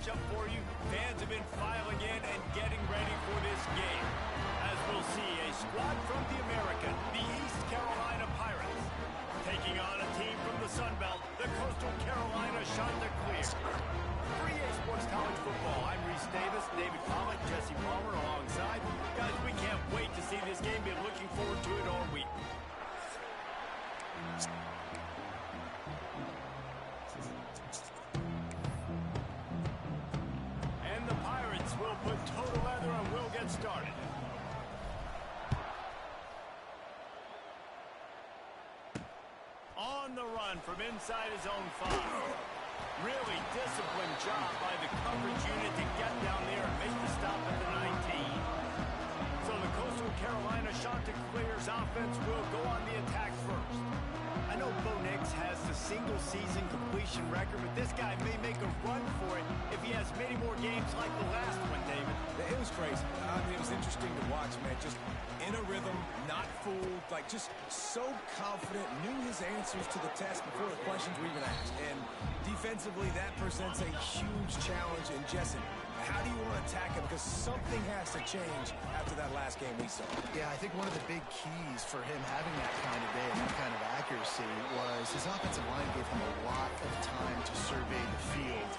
matchup for you. Fans have been filing in and getting ready for this game. As we'll see, a squad from the American, the East Carolina Pirates, taking on a team from the Sun Belt, the Coastal Carolina Chanticleers. For EA Sports College Football, I'm Reese Davis, David Pollock, Jesse Palmer alongside. Guys, we can't wait to see this game. Been looking forward to it all week. And the Pirates will put total leather and we'll get started. On the run from inside his own 5. Really disciplined job by the coverage unit to get down there and make the stop at the 19. So the Coastal Carolina Chanticleers offense will go on the attack first. I know Bo Nix has the single-season completion record, but this guy may make a run for it if he has many more games like the last one, David. It was crazy. I mean, it was interesting to watch, man. Just in a rhythm, not fooled, like just so confident, knew his answers to the test before the questions were even asked. And defensively, that presents a huge challenge. And Jesse, how do you want to attack him? Because something has to change after that last game we saw. Yeah, I think one of the big keys for him having that kind of day and that kind of accuracy was his offensive line gave him a lot of time to survey the field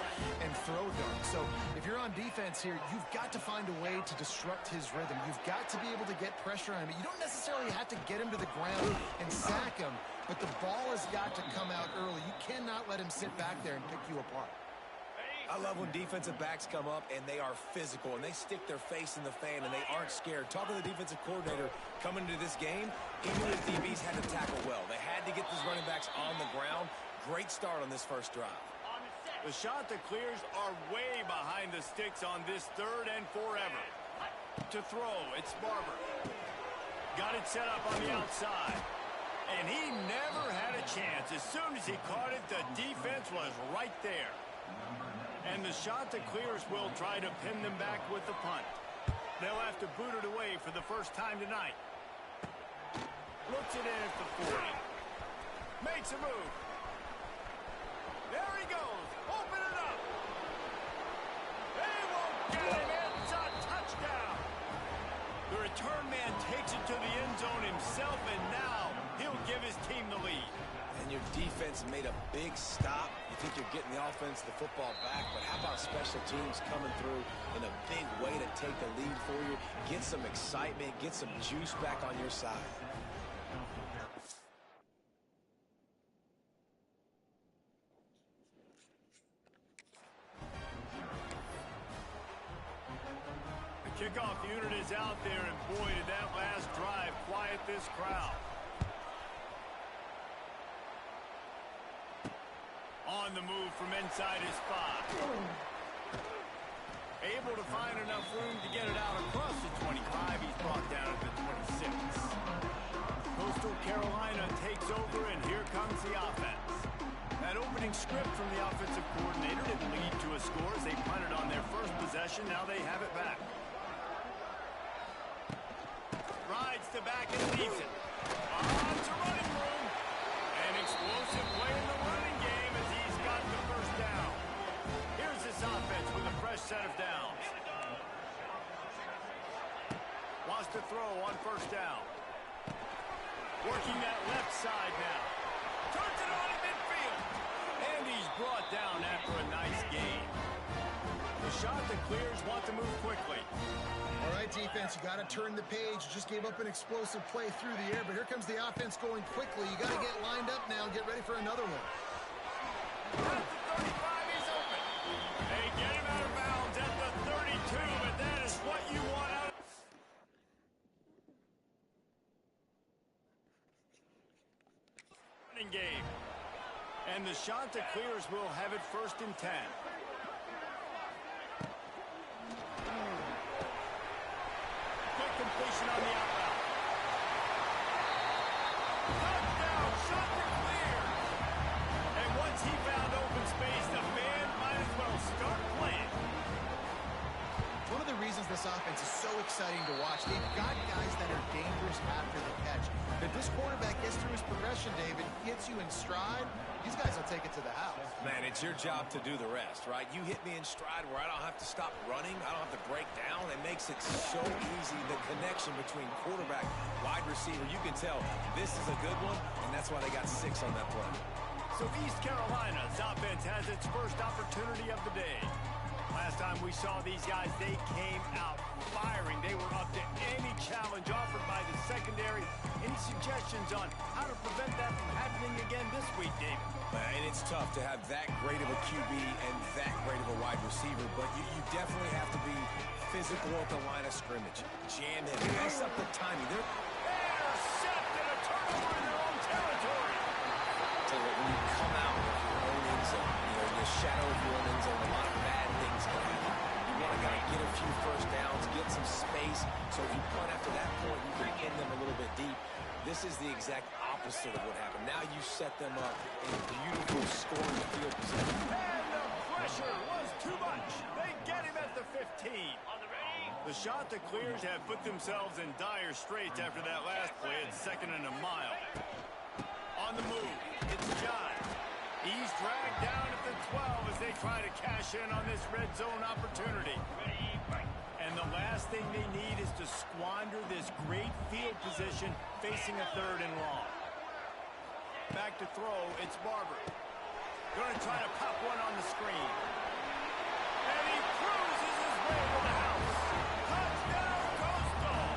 and throw darts. So if you're on defense here, you've got to find a way to disrupt his rhythm. You've got to be able to get pressure on him. You don't necessarily have to get him to the ground and sack him, but the ball has got to come out early. You cannot let him sit back there and pick you apart. I love when defensive backs come up and they are physical and they stick their face in the fan and they aren't scared. Talking to the defensive coordinator coming into this game, he knew his DBs had to tackle well. They had to get these running backs on the ground. Great start on this first drive. The Chanticleers are way behind the sticks on this third and forever. To throw, it's Barber. Got it set up on the outside. And he never had a chance. As soon as he caught it, the defense was right there. And the Chanticleers will try to pin them back with the punt. They'll have to boot it away for the first time tonight. Looks it in at the 40. Makes a move. There he goes. Open it up. They won't get him. It's a touchdown. The return man takes it to the end zone himself, and now he'll give his team the lead. And your defense made a big stop. You think you're getting the offense, the football back, but how about special teams coming through in a big way to take the lead for you, get some excitement, get some juice back on your side. The kickoff unit is out there, and boy, did that last drive quiet this crowd. On the move from inside his 5. Able to find enough room to get it out across the 25. He's brought down at the 26. Coastal Carolina takes over, and here comes the offense. That opening script from the offensive coordinator didn't lead to a score as they punted on their first possession. Now they have it back. Rides to back and leaves it. On to running room. An explosive play in the running game as he's got the first down. Here's this offense with a fresh set of downs. Wants to throw on first down. Working that left side now. Turns it on in midfield. And he's brought down after a nice gain. The Chanticleers want to move quickly. All right, defense, you got to turn the page. You just gave up an explosive play through the air, but here comes the offense going quickly. You got to get lined up now and get ready for another one. At the 35, he's open. They get him out of bounds at the 32, but that is what you want out of running game. And the Chanticleers will have it first and 10. Completion on the outbound. Touchdown, Chanticleers. And once he found open space, the band might as well start playing. One of the reasons this offense is so exciting to watch, they've got guys that are dangerous after the catch. If this quarterback gets through his progression, David, gets you you in stride, these guys will take it to the house. Man, it's your job to do the rest, right? You hit me in stride where I don't have to stop running. I don't have to break down. It makes it so easy, the connection between quarterback, wide receiver. You can tell this is a good one, and that's why they got 6 on that play. So East Carolina's offense has its first opportunity of the day. Last time we saw these guys, they came out firing. They were up to any challenge offered by the secondary. Any suggestions on how to prevent that from happening again this week, David? And it's tough to have that great of a QB and that great of a wide receiver, but you definitely have to be physical at the line of scrimmage. Jam him, mess up the timing. They're intercepted, a turnover in their own territory. Tell you what, when you come out of your own end zone, in the shadow of your own end zone, a lot of bad things can happen. You want to kind of get a few first downs, get some space, so if you punt after that point, you can end them a little bit deep. This is the exact opposite of what happened. Now you set them up in a beautiful scoring field position. And the pressure was too much. They get him at the 15. The shot to clears have put themselves in dire straits after that last play. It's 2nd and a mile. On the move, it's John. He's dragged down at the 12 as they try to cash in on this red zone opportunity. And the last thing they need is to squander this great field position facing a 3rd and long. Back to throw, it's Barber. Going to try to pop one on the screen. And he cruises his way to the house. Touchdown, Costal!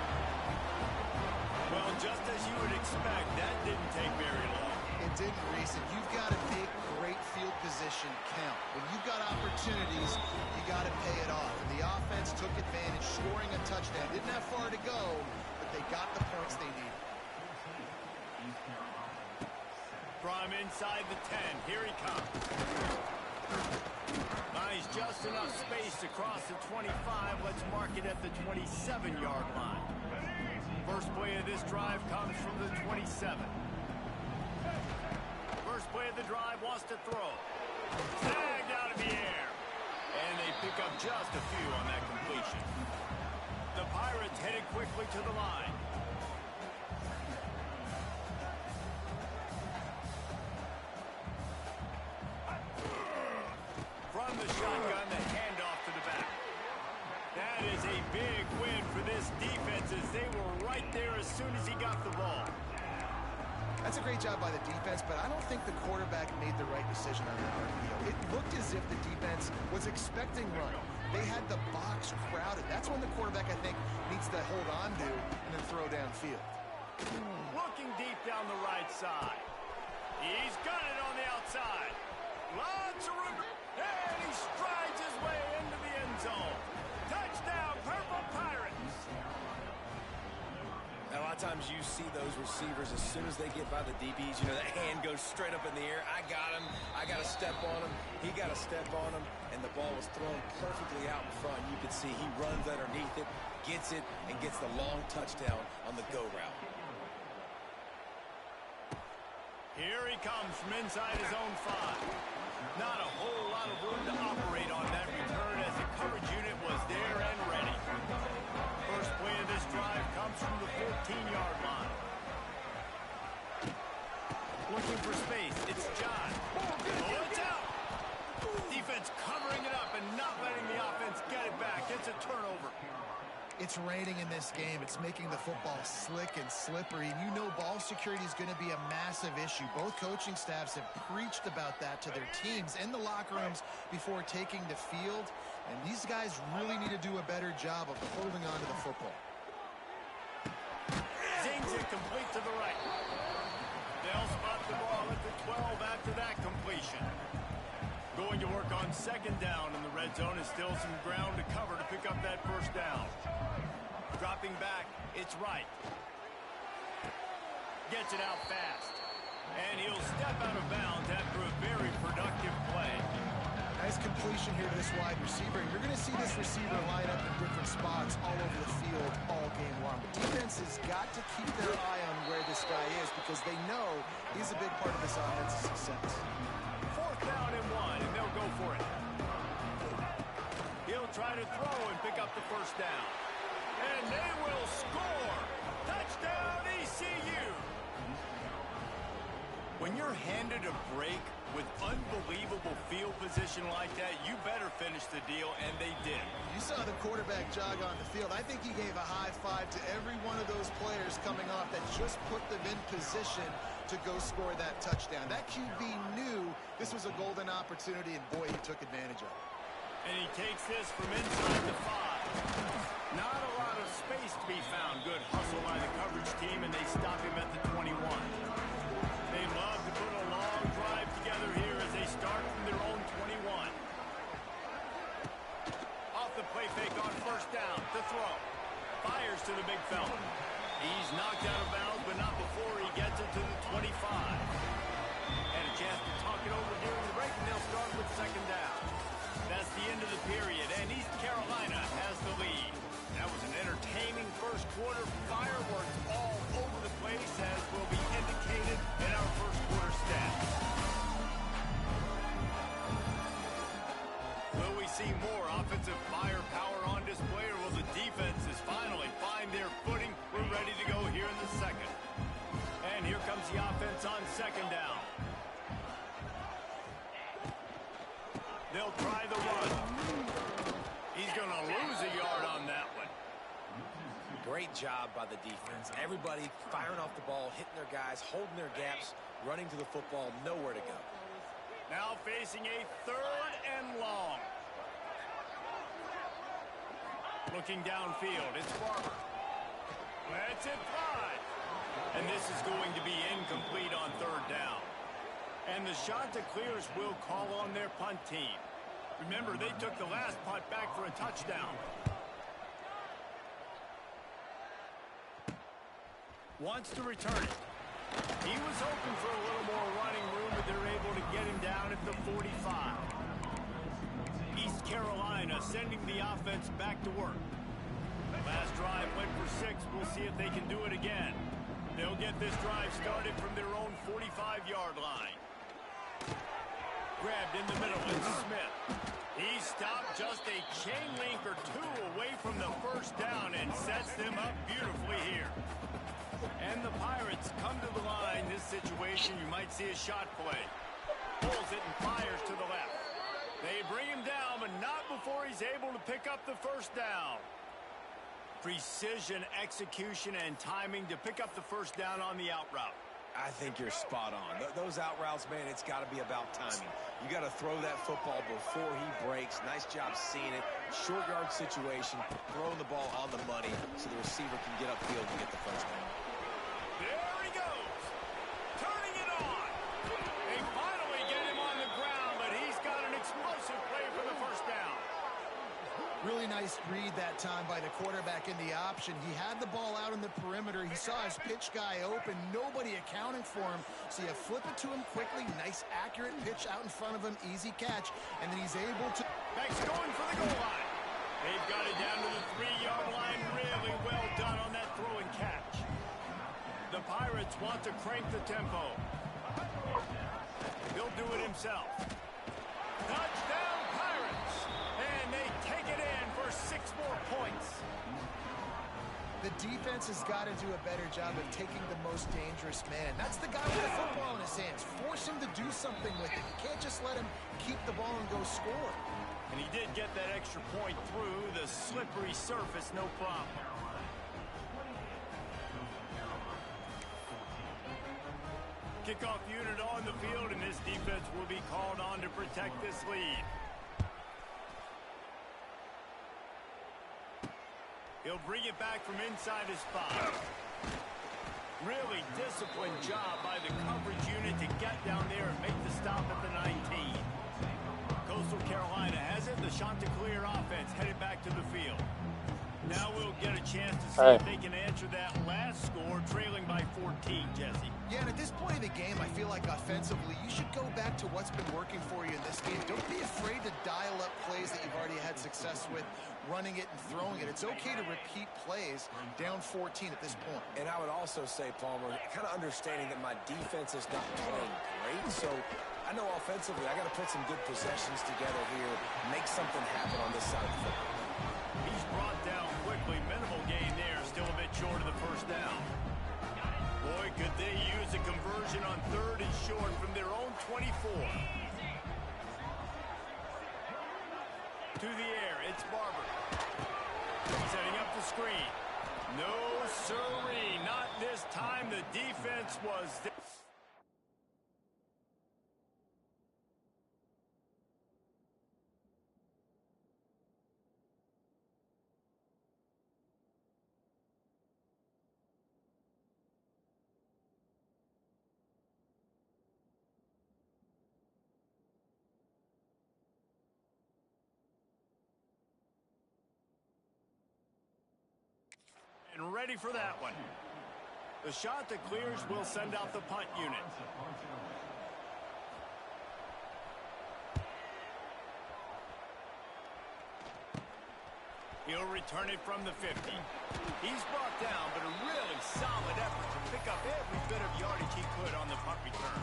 Well, just as you would expect, that didn't take very long. It didn't, Reese. And you've got to make great field position count. When you've got opportunities, you got to pay it off. And the offense took advantage, scoring a touchdown. Didn't have far to go, but they got the points they needed. From inside the 10, here he comes. Nice, just enough space to cross the 25. Let's mark it at the 27-yard line. First play of this drive comes from the 27. First play of the drive wants to throw. Tagged out of the air. And they pick up just a few on that completion. The Pirates headed quickly to the line. From the shotgun, the handoff to the back. That is a big win for this defense as they were right there as soon as he got the ball. That's a great job by the defense, but I don't think the quarterback made the right decision on that RPO. It looked as if the defense was expecting run. They had the box crowded. That's when the quarterback, I think, needs to hold on to and then throw downfield. Looking deep down the right side. He's got it on the outside. Lots of room. And he strides his way into the end zone. Touchdown, Purple Pirates. A lot of times you see those receivers, as soon as they get by the DBs, that hand goes straight up in the air. I got him. I got to step on him. He got to step on him. And the ball was thrown perfectly out in front. You can see he runs underneath it, gets it, and gets the long touchdown on the go route. Here he comes from inside his own 5. Not a whole lot of room to operate on that return as the coverage unit was there and ready. First play of this drive comes from the 14-yard line. Looking for space. It's John. Oh, it's out. Defense covering it up and not letting the offense get it back. It's a turnover. It's raining in this game. It's making the football slick and slippery. And ball security is going to be a massive issue. Both coaching staffs have preached about that to their teams in the locker rooms before taking the field. And these guys really need to do a better job of holding on to the football. Zings it complete to the right. They'll spot the ball at the 12 after that completion. Going to work on 2nd down in the red zone is still some ground to cover to pick up that first down. Dropping back, it's right. Gets it out fast. And he'll step out of bounds after a very productive play. Nice completion here to this wide receiver. You're going to see this receiver line up in different spots all over the field all game long. The defense has got to keep their eye on where this guy is because they know he's a big part of this offense's success. 4th down and 1, and they'll go for it. He'll try to throw and pick up the first down. And they will score. Touchdown, ECU. When When you're handed a break with unbelievable field position like that, you better finish the deal, and they did. You saw the quarterback jog on the field. I think he gave a high five to every one of those players coming off that just put them in position to go score that touchdown. That QB knew this was a golden opportunity, and boy, he took advantage of it. And he takes this from inside the 5. Not a lot of space to be found. Good hustle by the coverage team, and they stop him at the 21. They love to put a long drive together here as they start from their own 21. Off the play fake on first down to throw. Fires to the big fella. He's knocked out of bounds, but not before he gets it to the 25. And a chance to talk it over during the break, and they'll start with second down. That's the end of the period, and East Carolina has the lead. That was an entertaining first quarter. Fireworks all over the place, as will be indicated in our first quarter stats. Will we see more offensive firepower on display, or will the defenses finally find their footing? We're ready to go here in the second. And here comes the offense on second down. They'll try the run. He's going to lose a yard on that one. Great job by the defense. Everybody firing off the ball, hitting their guys, holding their gaps, running to the football, nowhere to go. Now facing a 3rd and long. Looking downfield, it's Barber. Let's it fly. And this is going to be incomplete on 3rd down. And the Chanticleers will call on their punt team. Remember, they took the last punt back for a touchdown. Wants to return it. He was hoping for a little more running room, but they're able to get him down at the 45. East Carolina sending the offense back to work. Last drive went for 6. We'll see if they can do it again. They'll get this drive started from their own 45-yard line. Grabbed in the middle, it's Smith. He stopped just a chain link or 2 away from the first down and sets them up beautifully here. And the Pirates come to the line. This situation, you might see a shot play. Pulls it and fires to the left. They bring him down, but not before he's able to pick up the first down. Precision, execution, and timing to pick up the first down on the out route. I think you're spot on. Those out routes, man, it's got to be about timing. You got to throw that football before he breaks. Nice job seeing it. Short yard situation, throwing the ball on the money so the receiver can get upfield and get the first down. There he goes. Turning it on. They finally get him on the ground, but he's got an explosive play for the first down. Really nice read that time by the quarterback in the option. He had the ball out in the perimeter. He saw his pitch guy open. Nobody accounting for him. So you flip it to him quickly. Nice, accurate pitch out in front of him. Easy catch. And then he's able to... Beck's going for the goal line. They've got it down to the 3-yard line. Really well done on that throw and catch. The Pirates want to crank the tempo. He'll do it himself. Touchdown, Pirates! And they take it in for 6 more points. The defense has got to do a better job of taking the most dangerous man. That's the guy with the football in his hands. Force him to do something with it. You can't just let him keep the ball and go score. And he did get that extra point through the slippery surface, no problem. Kickoff unit on the field, and this defense will be called on to protect this lead. He'll bring it back from inside his spot. Really disciplined job by the coverage unit to get down there and make the stop at the 19. Coastal Carolina has it. The Chanticleer offense headed back to the field. Now we'll get a chance to see if they can answer that last score, trailing by 14, Jesse. Yeah, and at this point of the game, I feel like offensively, you should go back to what's been working for you in this game. Don't be afraid to dial up plays that you've already had success with, running it and throwing it. It's okay to repeat plays down 14 at this point. And I would also say, Palmer, kind of understanding that my defense is not playing great, so I know offensively I got to put some good possessions together here, make something happen on this side of the football. He's brought down quickly. Minimal gain there. Still a bit short of the first down. Boy, could they use a conversion on 3rd and short from their own 24. To the air, it's Barber. Setting up the screen. No, sirree, not this time. The defense was... And ready for that one. The shot that clears will send out the punt unit. He'll return it from the 50. He's brought down, but a really solid effort to pick up every bit of yardage he could on the punt return.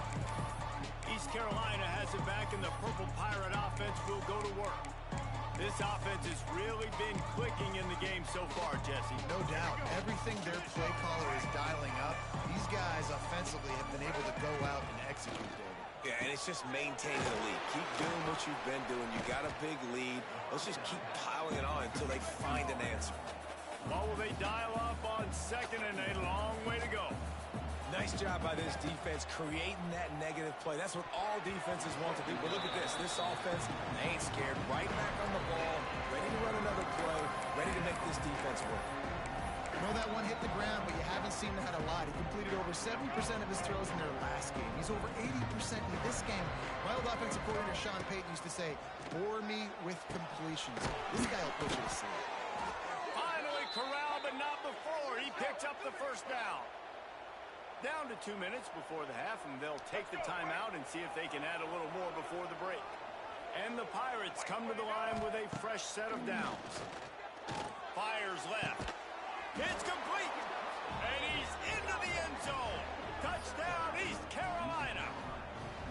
East Carolina has it back, and the Purple Pirate offense will go to work. This offense has really been clicking in the game so far, Jesse. No doubt. Everything their play caller is dialing up, these guys offensively have been able to go out and execute, David. Yeah, and it's just maintaining the lead. Keep doing what you've been doing. You got a big lead. Let's just keep piling it on until they find an answer. What will they dial up on second and a long way to go? Nice job by this defense creating that negative play. That's what all defenses want to do. But look at this. This offense, they ain't scared. Right back on the ball, ready to run another play, ready to make this defense work. I know that one hit the ground, but you haven't seen that a lot. He completed over 70% of his throws in their last game. He's over 80% in this game. My old offensive coordinator, Sean Payton, used to say, bore me with completions. This guy will put you to sleep. Finally corralled, but not before. He picked up the first down. Down to 2 minutes before the half, and they'll take the timeout and see if they can add a little more before the break. And the Pirates come to the line with a fresh set of downs. Fires left. It's complete. And he's into the end zone. Touchdown, East Carolina.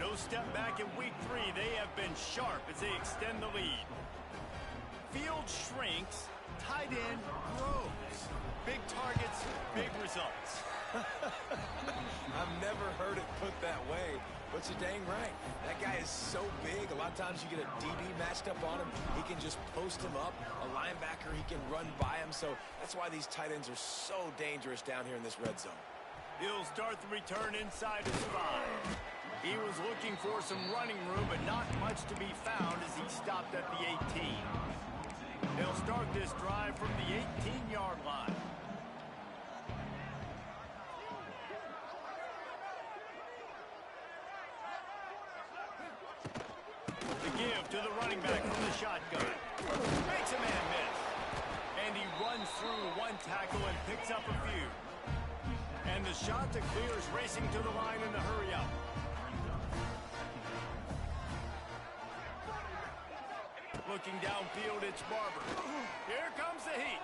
No step back in week 3. They have been sharp as they extend the lead. Field shrinks. Tight end grows. Big targets, big results. I've never heard it put that way, but you're dang right. That guy is so big. A lot of times you get a DB matched up on him. He can just post him up. A linebacker, he can run by him. So that's why these tight ends are so dangerous down here in this red zone. He'll start the return inside his 5. He was looking for some running room, but not much to be found as he stopped at the 18. They'll start this drive from the 18-yard line. The give to the running back from the shotgun. Makes a man miss. And he runs through one tackle and picks up a few. And the shot that clears racing to the line in the hurry-up. Looking downfield, it's Barber. Here comes the heat.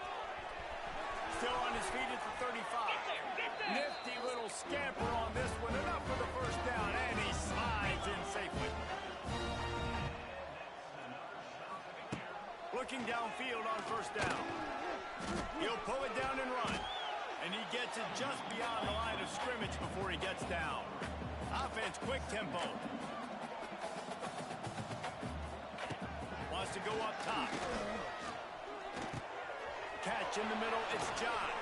Still on his feet at the 35. Nifty little scamper on this one. Enough for the first down, and he slides in safely. Looking downfield on first down. He'll pull it down and run. And he gets it just beyond the line of scrimmage before he gets down. Offense, quick tempo. Wants to go up top. Catch in the middle, it's John.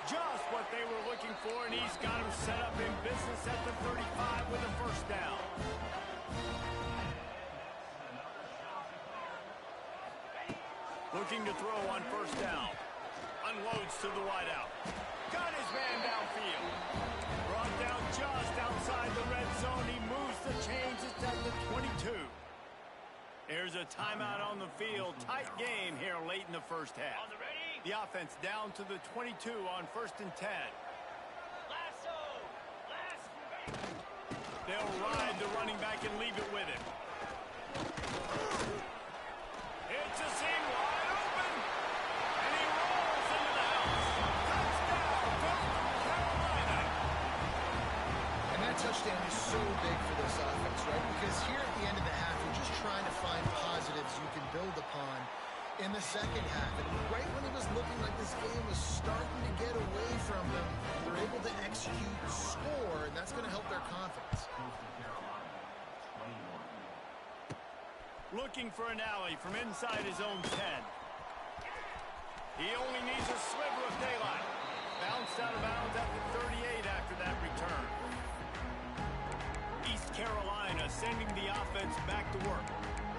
Just what they were looking for, and he's got him set up in business at the 35 with a first down. Looking to throw on first down. Unloads to the wideout. Got his man downfield. Brought down just outside the red zone. He moves the chains. It's at the 22. There's a timeout on the field. Tight game here late in the first half. The offense down to the 22 on 1st and 10. They'll ride the running back and leave it with him. It's a seam wide open. And he rolls into the house. Touchdown, Carolina. And that touchdown is so big for this offense, right? Because here at the end of the half, you're just trying to find positives you can build upon in the second half. And right when it was looking like this game was starting to get away from them, they're able to execute, score, and that's going to help their confidence. Looking for an alley from inside his own 10. He only needs a sliver of daylight. Bounced out of bounds at the 38 after that return. East Carolina sending the offense back to work.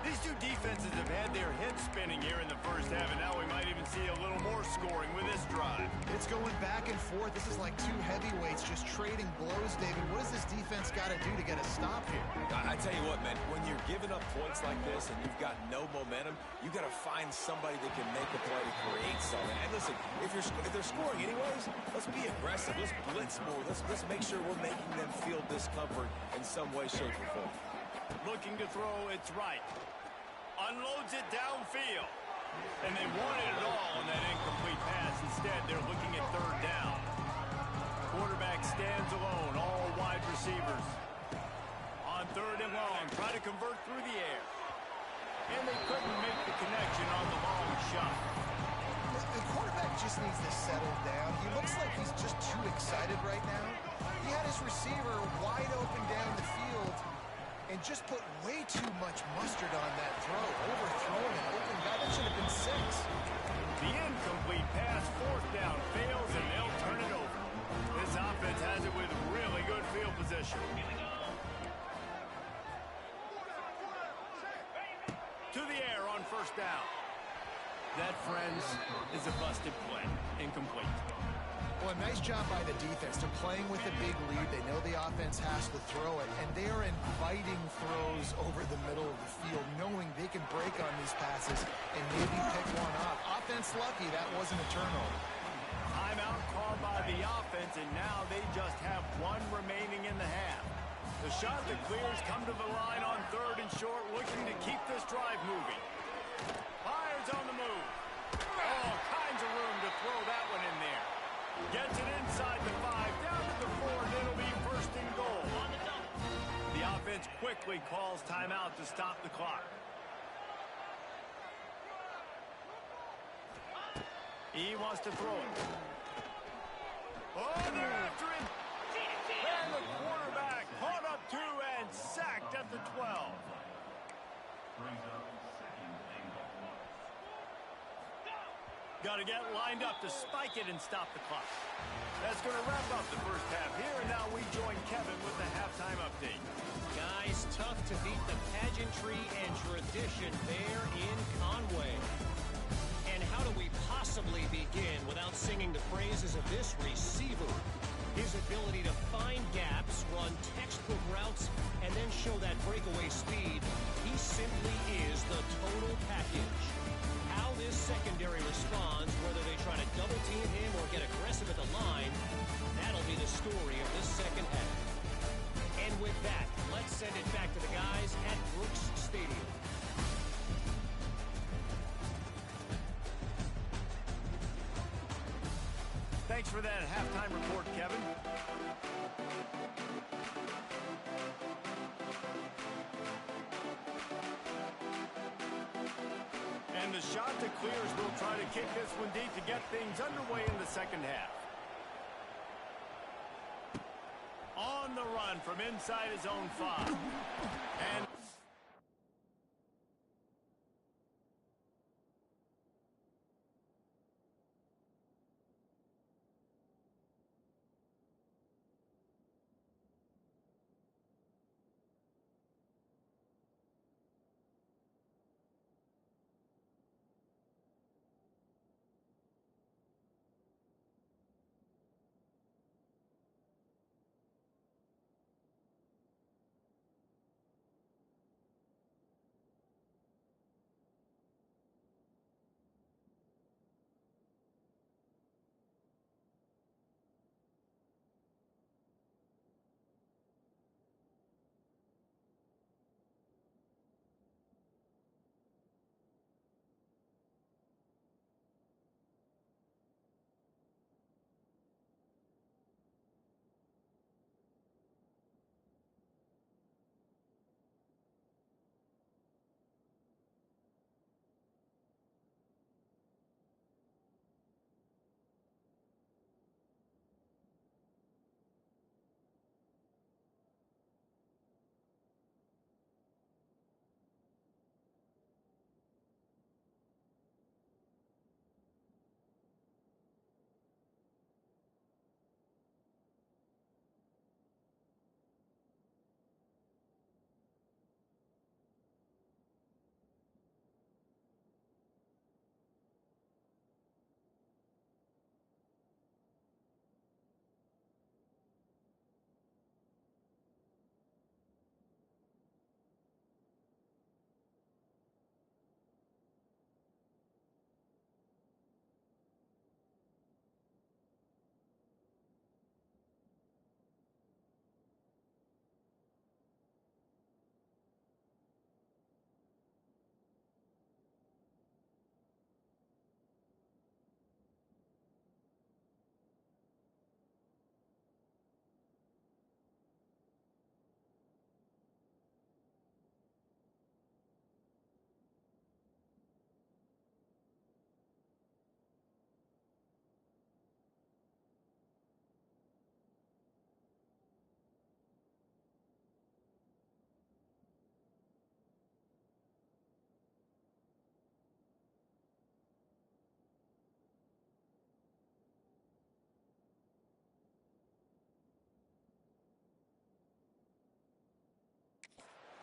These two defenses have had their heads spinning here in the first half, and now we might even see a little more scoring with this drive. It's going back and forth. This is like two heavyweights just trading blows, David. What does this defense got to do to get a stop here? I tell you what, man, when you're giving up points like this and you've got no momentum, you got to find somebody that can make a play to create something. And listen, if they're scoring anyways, let's be aggressive. Let's blitz more. Let's make sure we're making them feel discomfort in some way, shape, or form. Looking to throw, it's right. Unloads it downfield. And they wanted it all on that incomplete pass. Instead, they're looking at third down. Quarterback stands alone, all wide receivers. On third and long, try to convert through the air. And they couldn't make the connection on the long shot. The quarterback just needs to settle down. He looks like he's just too excited right now. He had his receiver wide open down the field and just put way too much mustard on that throw. Overthrown an open guy. That should have been 6. The incomplete pass, fourth down, fails, and they'll turn it over. This offense has it with really good field position. To the air on first down. That, friends, is a busted play. Incomplete. Well, a nice job by the defense. They're playing with a big lead. They know the offense has to throw it, and they are inviting throws over the middle of the field, knowing they can break on these passes and maybe pick one up. Offense lucky that wasn't a turnover. Timeout called by the offense, and now they just have one remaining in the half. The shot that clears come to the line on third and short, looking to keep this drive moving. Fires on the move. All kinds of room to throw that one in there. Gets it inside the 5, down to the 4, and it'll be first and goal. The offense quickly calls timeout to stop the clock. He wants to throw it. Oh, they're after him. And the quarterback caught up 2 and sacked at the 12. Got to get lined up to spike it and stop the clock. That's going to wrap up the first half here, and now we join Kevin with the halftime update. Guys, tough to beat the pageantry and tradition there in Conway. And how do we possibly begin without singing the praises of this receiver? His ability to find gaps, run textbook routes, and then show that breakaway speed. He simply is the total package. How this secondary responds, whether they try to double team him or get aggressive at the line, that'll be the story of this second half. And with that, let's send it back to the guys at Brooks Stadium. Thanks for that halftime report, Kevin. And the shot that clears will try to kick this one deep to get things underway in the second half. On the run from inside his own 5. And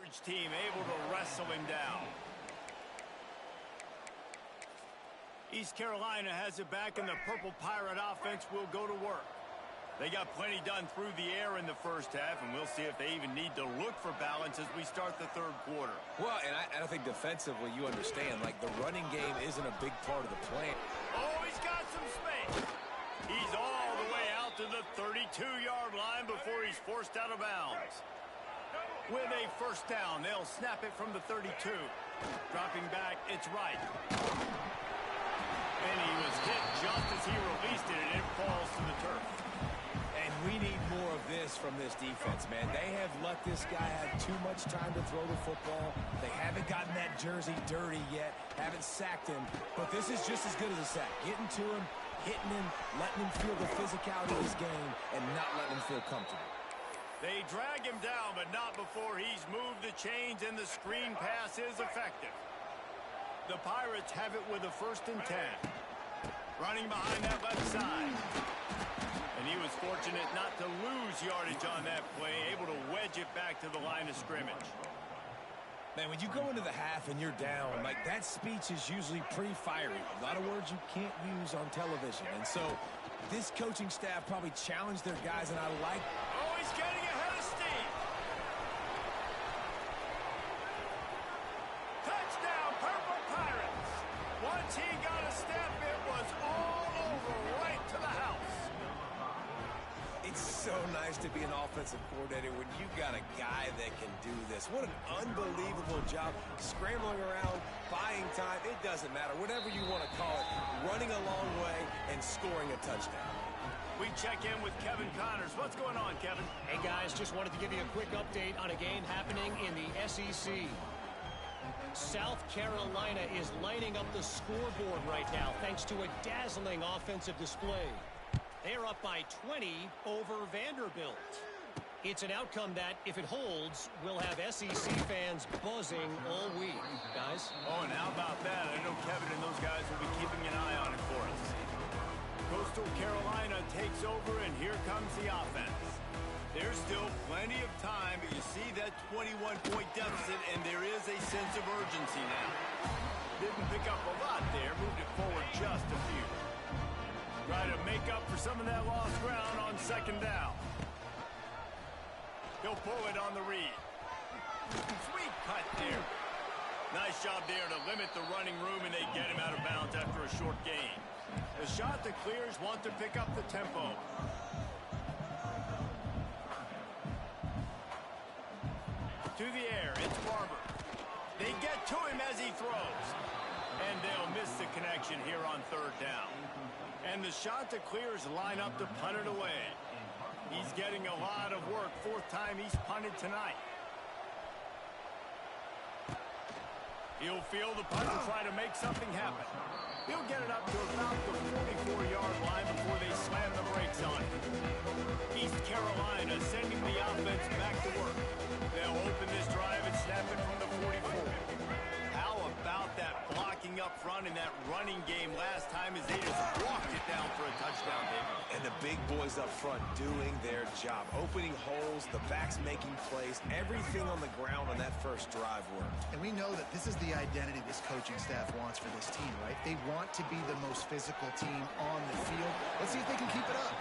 coverage team able to wrestle him down. East Carolina has it back, and the Purple Pirate offense will go to work. They got plenty done through the air in the first half, and we'll see if they even need to look for balance as we start the third quarter. Well, and I think defensively, you understand, like the running game isn't a big part of the plan. Oh, he's got some space. He's all the way out to the 32-yard line before he's forced out of bounds. With a first down, they'll snap it from the 32. Dropping back, it's right. And he was hit just as he released it, and it falls to the turf. And we need more of this from this defense, man. They have let this guy have too much time to throw the football. They haven't gotten that jersey dirty yet, haven't sacked him. But this is just as good as a sack. Getting to him, hitting him, letting him feel the physicality of his game, and not letting him feel comfortable. They drag him down, but not before he's moved the chains, and the screen pass is effective. The Pirates have it with a 1st and 10. Running behind that left side. And he was fortunate not to lose yardage on that play, able to wedge it back to the line of scrimmage. Man, when you go into the half and you're down, like that speech is usually pretty fiery. A lot of words you can't use on television. And so this coaching staff probably challenged their guys, and I like... Oh, he's getting ahead of steam. Touchdown, Purple Pirates. Once he got a step, it was all over right to the house. It's so nice to be an offensive coordinator when you got a guy that can do this. What an unbelievable job. Scrambling around, buying time, it doesn't matter. Whatever you want to call it, running a long way and scoring a touchdown. We check in with Kevin Connors. What's going on, Kevin? Hey, guys, just wanted to give you a quick update on a game happening in the SEC. South Carolina is lining up the scoreboard right now thanks to a dazzling offensive display. They're up by 20 over Vanderbilt. It's an outcome that, if it holds, will have SEC fans buzzing all week. Guys? Oh, and how about that? I know Kevin and those guys will be keeping an eye on it for us. Coastal Carolina takes over, and here comes the offense. There's still plenty of time, but you see that 21-point deficit, and there is a sense of urgency now. Didn't pick up a lot there, moved it forward just a few. Try to make up for some of that lost ground on 2nd down. He'll pull it on the read. Sweet cut there. Nice job there to limit the running room, and they get him out of bounds after a short gain. The shot that clears want to pick up the tempo. To the air, it's Barber. They get to him as he throws. And they'll miss the connection here on 3rd down. And the shot that clears line up to punt it away. He's getting a lot of work. 4th time he's punted tonight. He'll field the punt and try to make something happen. He'll get it up to about the 44-yard line before they slam the brakes on it. East Carolina sending the offense back to work. They'll open this drive and snap it from the 44. How about that blocking up front in that running game last time as they just walked it down for a touchdown, David? And the big boys up front doing their job. Opening holes, the backs making plays. Everything on the ground on that first drive worked. And we know that this is the identity this coaching staff wants for this team, right? They want to be the most physical team on the field. Let's see if they can keep it up.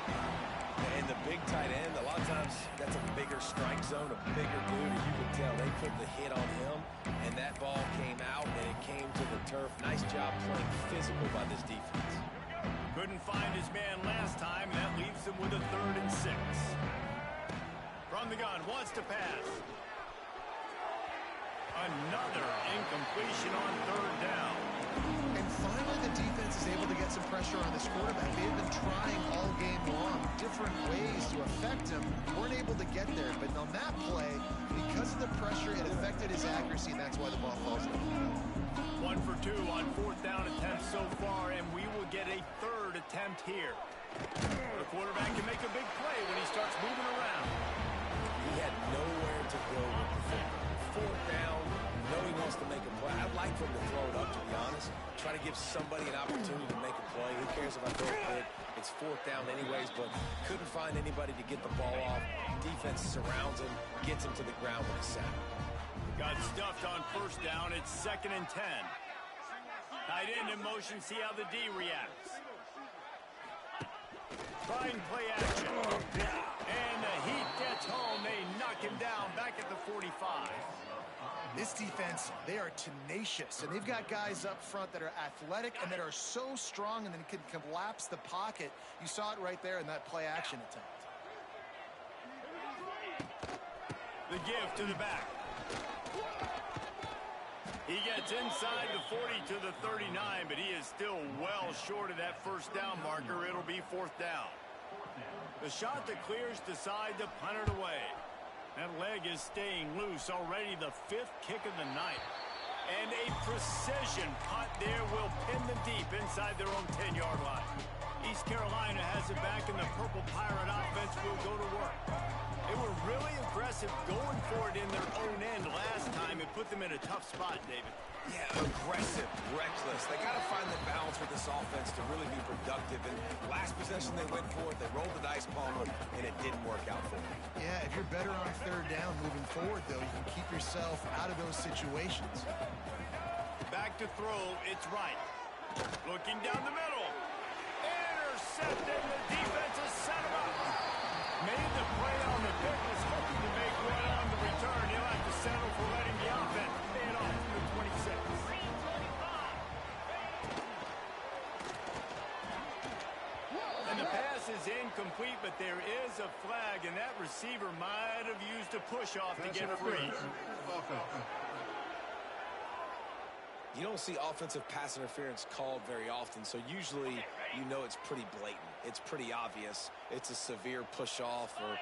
And the big tight end, a lot of times that's a bigger strike zone, a bigger dude, and you can tell they put the hit on him, and that ball came out, and it came to the turf. Nice job playing physical by this defense. Couldn't find his man last time, and that leaves him with a 3rd and 6. From the gun, wants to pass. Another incompletion on 3rd down. And finally, the defense is able to get some pressure on this quarterback. They have been trying all game long, different ways to affect him. Weren't able to get there, but on that play, because of the pressure, it affected his accuracy, and that's why the ball falls in. 1 for 2 on 4th down attempts so far, and we will get a 3rd attempt here. The quarterback can make a big play when he starts moving around. He had nowhere to go with the football. 4th down, know he wants to make a play. I'd like for him to throw it up, to be honest. Try to give somebody an opportunity to make a play. Who cares if I throw a pick? It's 4th down anyways, but couldn't find anybody to get the ball off. Defense surrounds him, gets him to the ground with a sack. Got stuffed on first down. It's 2nd and 10. Tight end in motion. See how the D reacts. Trying play action. And the Heat gets home. They knock him down back at the 45. This defense, they are tenacious, and they've got guys up front that are athletic and that are so strong and then can collapse the pocket. You saw it right there in that play action attempt. The give to the back. He gets inside the 40 to the 39, but he is still well short of that first down marker. It'll be 4th down. The shot that clears decide to punt it away. That leg is staying loose. Already the 5th kick of the night. And a precision punt there will pin them deep inside their own 10-yard line. East Carolina has it back, and the Purple Pirate offense will go to work. They were really aggressive going for it in their own end last time. It put them in a tough spot, David. Yeah, aggressive, reckless. They got to find the balance with this offense to really be productive. And last possession they went for it, they rolled the dice, Palmer, and it didn't work out for them. Yeah, if you're better on 3rd down moving forward, though, you can keep yourself out of those situations. Back to throw, it's right. Looking down the middle. Intercepted, the defense has set him up. Made the play on the pick, was hoping to make one on the return. He'll have to settle for letting the offense pay it off to the 26. And the pass is incomplete, but there is a flag, and that receiver might have used a push-off to get free. You don't see offensive pass interference called very often, so usually you know it's pretty blatant. It's pretty obvious. It's a severe push-off or,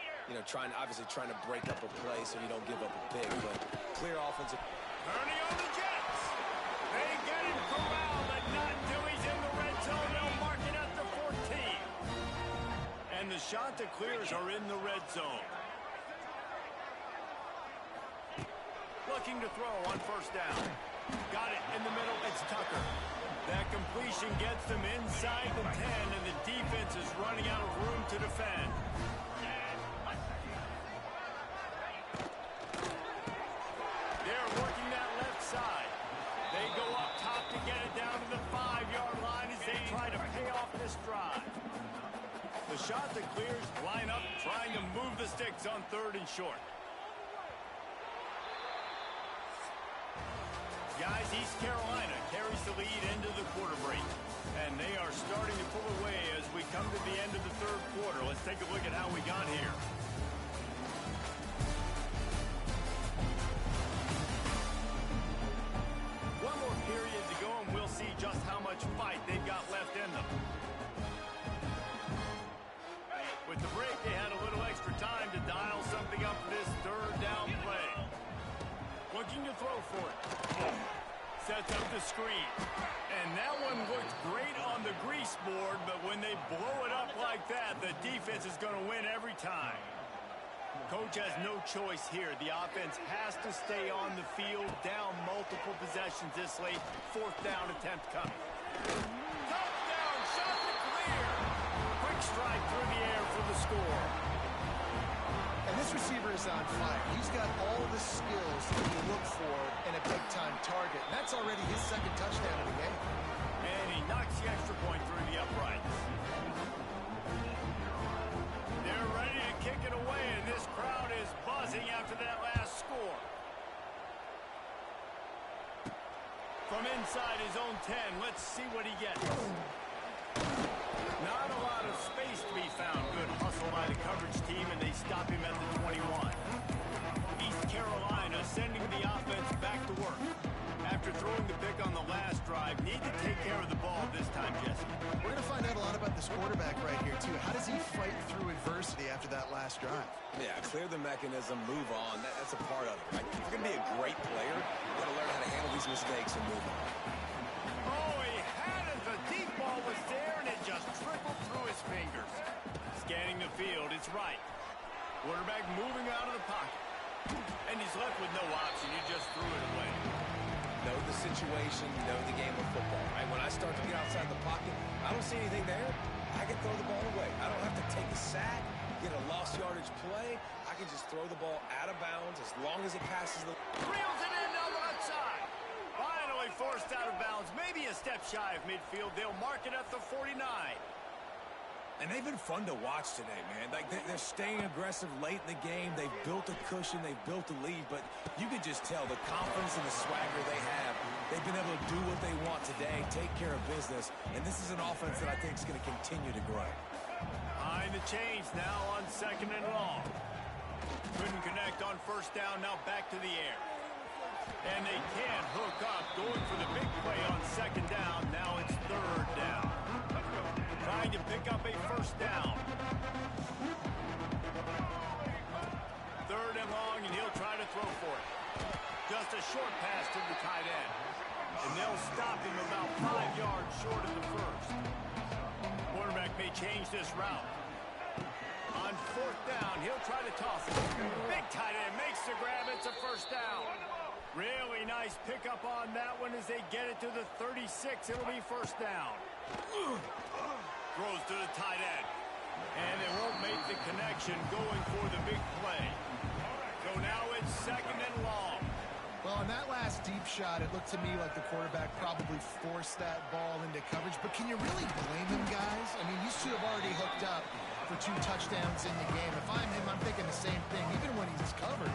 obviously trying to break up a play so you don't give up a pick, but clear offensive. Ernie on the Jets. They get him corralled, but not till he's in the red zone. They'll mark it at the 14. And the shot that clears are in the red zone. Looking to throw on first down. Got it in the middle. It's Tucker. That completion gets them inside the 10, and the defense is running out of room to defend. They're working that left side. They go up top to get it down to the 5-yard line as they try to pay off this drive. The shot that clears, line up, trying to move the sticks on 3rd and short. Guys, East Carolina carries the lead into the quarter break. And they are starting to pull away as we come to the end of the 3rd quarter. Let's take a look at how we got here. One more period to go, and we'll see just how much fight they've got left in them. With the break, they had a little extra time to dial something up for this 3rd down play. Looking to throw for it. Sets up the screen. And that one looked great on the grease board, but when they blow it up like that, the defense is going to win every time. Coach has no choice here. The offense has to stay on the field, down multiple possessions this late. 4th down attempt coming. Touchdown, shot to clear. Quick strike through the air for the score. And this receiver is on fire. He's got all the skills that you look for in a big-time target. And that's already his 2nd touchdown of the game. And he knocks the extra point through the uprights. They're ready to kick it away, and this crowd is buzzing after that last score. From inside his own 10, let's see what he gets. Not a lot of space to be found. Good hustle by the coverage team, and they stop him at the 21. East Carolina sending the offense back to work. After throwing the pick on the last drive, need to take care of the ball this time, Jesse. We're going to find out a lot about this quarterback right here, too. How does he fight through adversity after that last drive? Yeah, clear the mechanism, move on. That's a part of it, right? If you're going to be a great player, you got to learn how to handle these mistakes and move on. Oh, he had it. The deep ball was there, and it just trickled through his fingers. Scanning the field, it's right. Quarterback moving out of the pocket. And he's left with no option. He just threw it away. Know the situation, know the game of football, right? When I start to get outside the pocket, I don't see anything there. I can throw the ball away. I don't have to take a sack, get a lost yardage play. I I can just throw the ball out of bounds as long as it passes the... Reels it in down the left side. Finally forced out of bounds. Maybe a step shy of midfield. They'll mark it at the 49. And they've been fun to watch today, man. Like, they're staying aggressive late in the game. They've built a cushion. They've built a lead. But you can just tell the confidence and the swagger they have. They've been able to do what they want today, take care of business. And this is an offense that I think is going to continue to grow. Behind the chains now on 2nd and long. Couldn't connect on 1st down. Now back to the air. And they can't hook up. Going for the big play on 2nd down. Now it's 3rd down. Trying to pick up a 1st down. 3rd and long, and he'll try to throw for it. Just a short pass to the tight end. And they'll stop him about 5 yards short of the 1st. Quarterback may change this route. On 4th down, he'll try to toss it. Big tight end makes the grab. It's a 1st down. Really nice pickup on that one as they get it to the 36. It'll be 1st down. Throws to the tight end. And they won't make the connection going for the big play. So now it's 2nd and long. Well, on that last deep shot, it looked to me like the quarterback probably forced that ball into coverage. But can you really blame him, guys? I mean, these two have already hooked up for 2 touchdowns in the game. If I'm him, I'm thinking the same thing. Even when he's covered,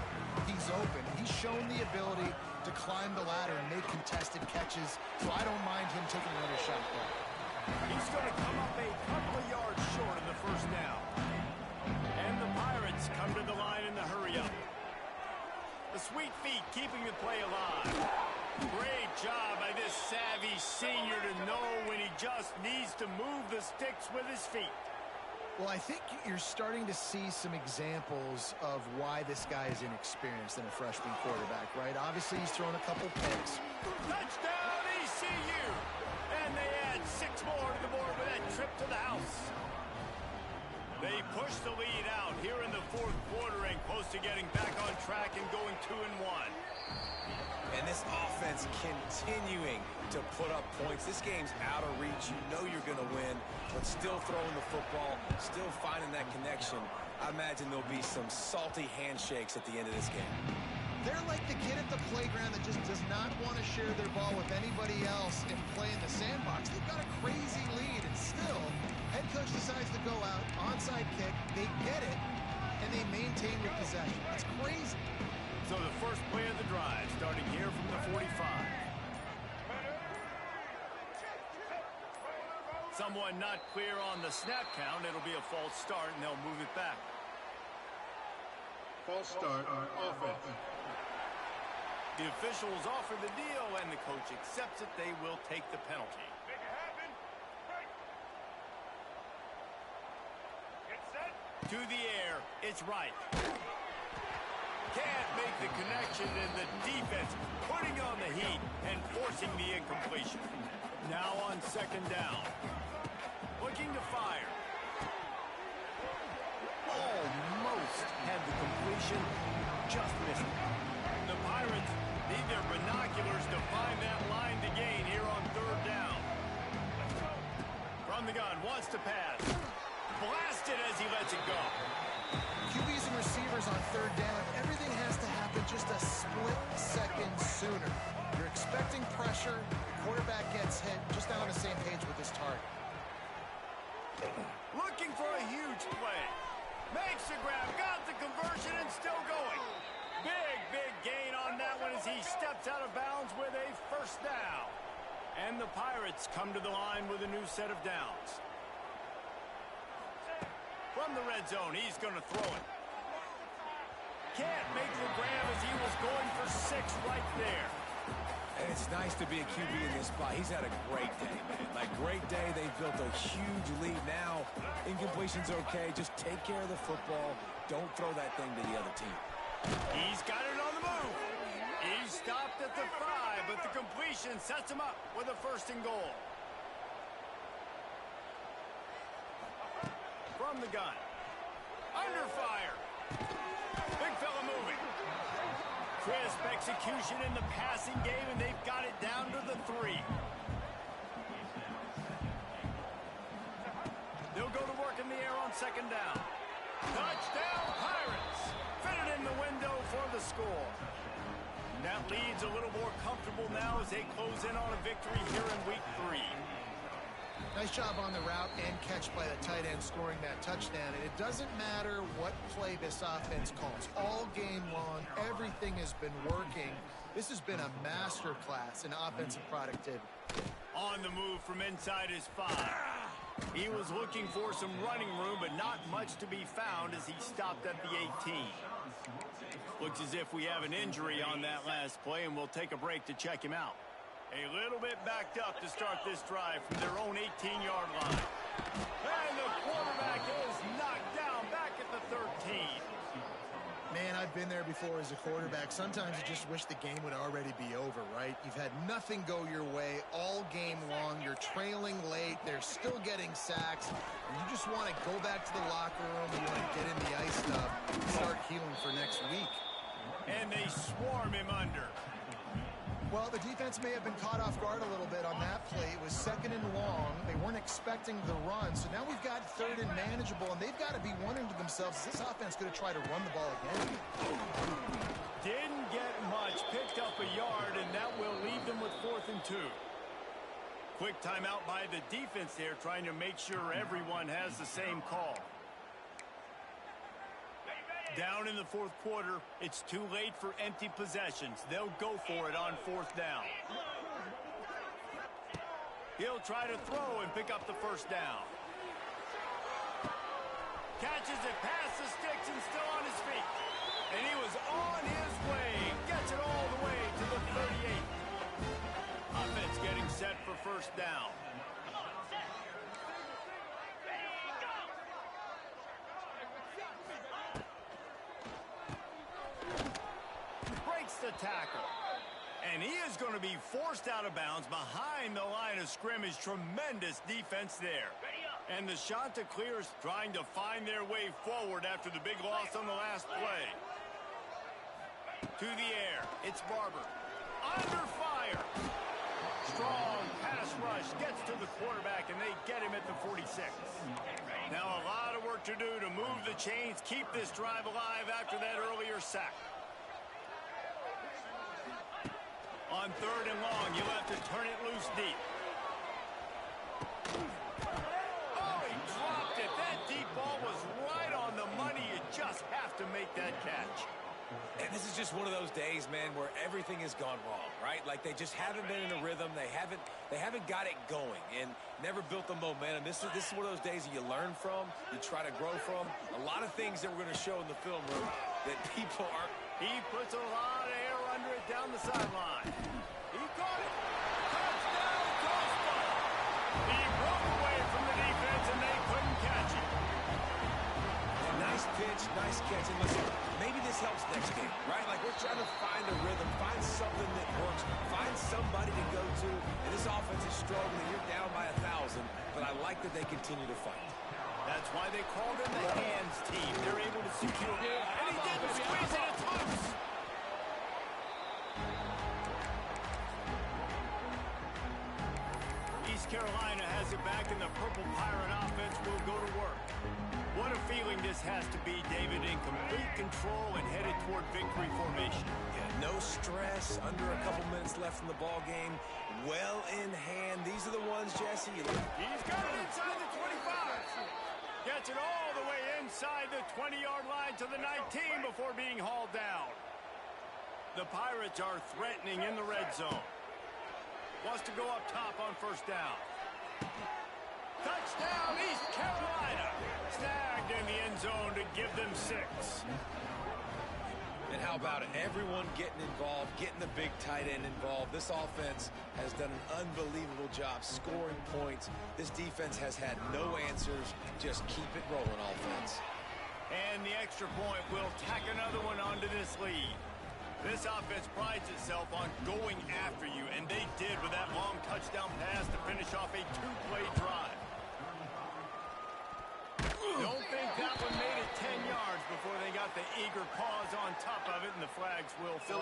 he's open. He's shown the ability to climb the ladder and make contested catches. So I don't mind him taking another shot there. He's going to come up a couple of yards short of the 1st down. And the Pirates come to the line in the hurry-up. The sweet feet keeping the play alive. Great job by this savvy senior to know when he just needs to move the sticks with his feet. Well, I think you're starting to see some examples of why this guy is inexperienced in a freshman quarterback, right? Obviously, he's thrown a couple picks. Touchdown, ECU! And they add 6 more to the board with that trip to the house. They push the lead out here in the 4th quarter and close to getting back on track and going 2-1. And this offense continuing to put up points. This game's out of reach. You know you're going to win, but still throwing the football, still finding that connection. I imagine there'll be some salty handshakes at the end of this game. They're like the kid at the playground that just does not want to share their ball with anybody else and play in the sandbox. They've got a crazy lead, and still, head coach decides to go out, onside kick, they get it, and they maintain the possession. It's crazy. So the first play of the drive, starting here from the 45. Someone not clear on the snap count. It'll be a false start, and they'll move it back. False start on offense. The officials offer the deal, and the coach accepts it. They will take the penalty. To the air, it's right. Can't make the connection, and the defense putting on the heat and forcing the incompletion. Now on 2nd down. Looking to fire. Almost had the completion, just missed it. The Pirates need their binoculars to find that line to gain here on 3rd down. From the gun, wants to pass. Blasted as he lets it go. QBs and receivers on 3rd down, everything has to happen just a split second sooner. You're expecting pressure, the quarterback gets hit, just not on the same page with his target. Looking for a huge play. Makes the grab, got the conversion, and still going. Big gain on that one as he steps out of bounds with a 1st down. And the Pirates come to the line with a new set of downs. From the red zone, he's going to throw it. Can't make the grab as he was going for 6 right there. And it's nice to be a QB in this spot. He's had a great day, man. Like, great day. They've built a huge lead now. Incompletion's okay. Just take care of the football. Don't throw that thing to the other team. He's got it on the move. He stopped at the 5, but the completion sets him up with a 1st and goal. From the gun. Under fire. Big fella moving. Crisp execution in the passing game, and they've got it down to the 3. They'll go to work in the air on 2nd down. Touchdown, Pirates! in the window for the score. And that lead's a little more comfortable now as they close in on a victory here in week 3. Nice job on the route and catch by the tight end scoring that touchdown. And it doesn't matter what play this offense calls. All game long, everything has been working. This has been a masterclass in offensive productivity. On the move from inside his 5. He was looking for some running room, but not much to be found as he stopped at the 18. Looks as if we have an injury on that last play, and we'll take a break to check him out. A little bit backed up to start this drive from their own 18-yard line. And the quarterback is knocked down back at the 13. Man, I've been there before as a quarterback. Sometimes you just wish the game would already be over, right? You've had nothing go your way all game long. You're trailing late. They're still getting sacks. And you just want to go back to the locker room. You want to get in the ice tub and start healing for next week. And they swarm him under. Well, the defense may have been caught off guard a little bit on that play. It was 2nd and long. They weren't expecting the run. So now we've got 3rd and manageable, and they've got to be wondering to themselves, is this offense going to try to run the ball again? Didn't get much. Picked up a yard, and that will leave them with 4th and 2. Quick timeout by the defense there, trying to make sure everyone has the same call. Down in the 4th quarter, it's too late for empty possessions. They'll go for it on 4th down. He'll try to throw and pick up the 1st down. Catches it past the sticks and still on his feet. And he was on his way. Gets it all the way to the 38. Offense getting set for 1st down. The tackle, and he is going to be forced out of bounds behind the line of scrimmage. Tremendous defense there, and the Chanticleers trying to find their way forward after the big loss on the last play. To the air, it's Barber under fire. Strong pass rush gets to the quarterback, and they get him at the 46. Now a lot of work to do to move the chains, keep this drive alive after that earlier sack. On 3rd and long, you'll have to turn it loose deep. Oh, he dropped it. That deep ball was right on the money. You just have to make that catch. And this is just one of those days, man, where everything has gone wrong, right? Like they just haven't been in a rhythm. They haven't got it going and never built the momentum. This is one of those days that you learn from, you try to grow from. A lot of things that we're going to show in the film room that people aren't. He puts a lot of air under it down the sideline. He caught it. Touchdown, Costal. He broke away from the defense, and they couldn't catch it. Nice pitch, nice catch. And listen, maybe this helps next game, right? Like we're trying to find a rhythm, find something that works, find somebody to go to. And this offense is struggling. You're down by 1,000, but I like that they continue to fight. That's why they called him the hands team. They're able to secure it, and he didn't squeeze it. It's loose. East Carolina has it back, and the Purple Pirate offense will go to work. What a feeling this has to be, David, in complete control and headed toward victory formation. Yeah, no stress, under a couple minutes left in the ball game, well in hand. These are the ones, Jesse. He's got it inside the 25. Gets it all the way inside the 20-yard line to the 19 before being hauled down. The Pirates are threatening in the red zone. Wants to go up top on 1st down. Touchdown, East Carolina. Snagged in the end zone to give them 6. And how about it? Everyone getting involved, getting the big tight end involved. This offense has done an unbelievable job scoring points. This defense has had no answers. Just keep it rolling, offense. And the extra point will tack another one onto this lead. This offense prides itself on going after you, and they did with that long touchdown pass to finish off a 2-play drive. Don't think that one made it 10 yards before they got the eager paws on top of it, and the flags will fly.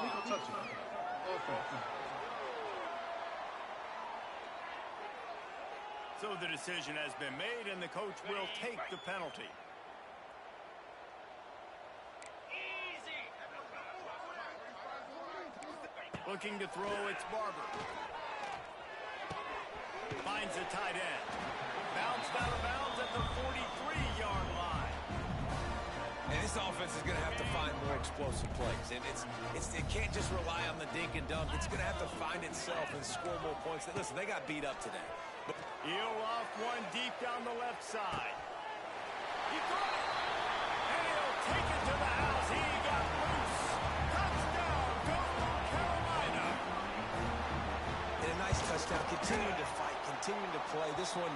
So the decision has been made, and the coach will take the penalty. Looking to throw, it's Barber. Finds the tight end. Bounced out of bounds at the 43-yard line. And this offense is going to have to find more explosive plays. And it can't just rely on the dink and dunk. It's going to have to find itself and score more points. Listen, they got beat up today. But He'll off one deep down the left side. He got it. And he'll take it to the house. He got loose. Touchdown, Costal, Carolina. And a nice touchdown. Continuing to fight, continuing to play. This one,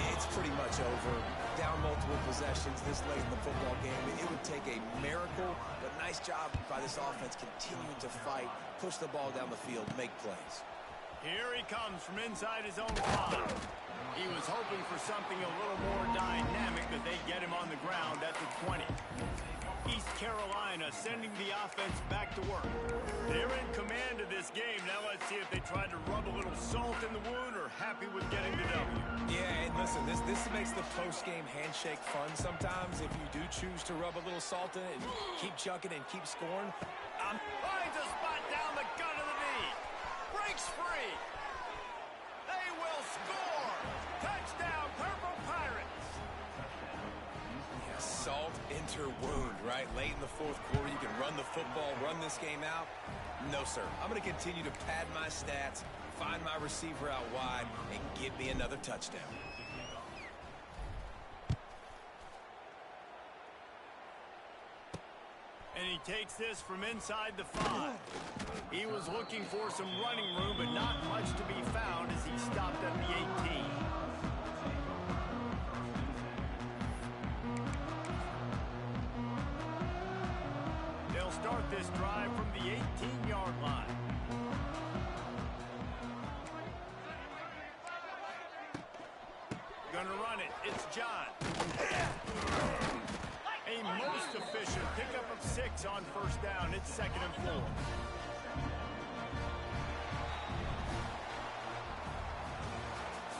it's pretty much over. Down multiple possessions this late in the football game. It would take a miracle, but nice job by this offense continuing to fight, push the ball down the field, make plays. Here he comes from inside his own 5. He was hoping for something a little more dynamic, but they get him on the ground at the 20. East Carolina sending the offense back to work. They're in command of this game. Now let's see if they try to rub a little salt in the wound or happy with getting the W. Yeah, and listen, this makes the post-game handshake fun sometimes if you do choose to rub a little salt in it and keep chucking and keep scoring. Finds a spot down the gut of the knee. Breaks free. They will score. Touchdown, Purple Pirates. Yeah, salt enter wound, right? Late in the fourth quarter, you can run the football, run this game out. No, sir. I'm going to continue to pad my stats, find my receiver out wide, and get me another touchdown. And he takes this from inside the 5. He was looking for some running room, but not much to be found as he stopped at the 18. They'll start this drive from the 18-yard line. Gonna run it. It's John. A most efficient pickup of 6 on first down. It's 2nd and 4.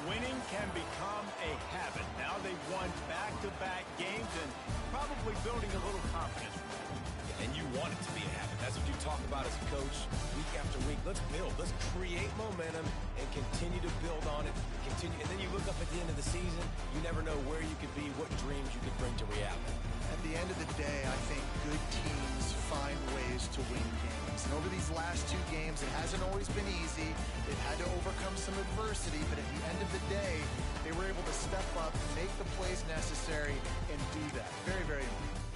Winning can become a habit. Now they've won back-to-back games and probably building a little confidence. And you want it to be a habit. That's what you talk about as a coach week after week. Let's build. Let's create momentum and continue to build on it. Continue, and then you look up at the end of the season, you never know where you could be, what dreams you could bring to reality. At the end of the day, I think good teams find ways to win games. And over these last 2 games, it hasn't always been easy. They've had to overcome some adversity, but at the end of the day, they were able to step up, make the plays necessary, and do that. Very, very important.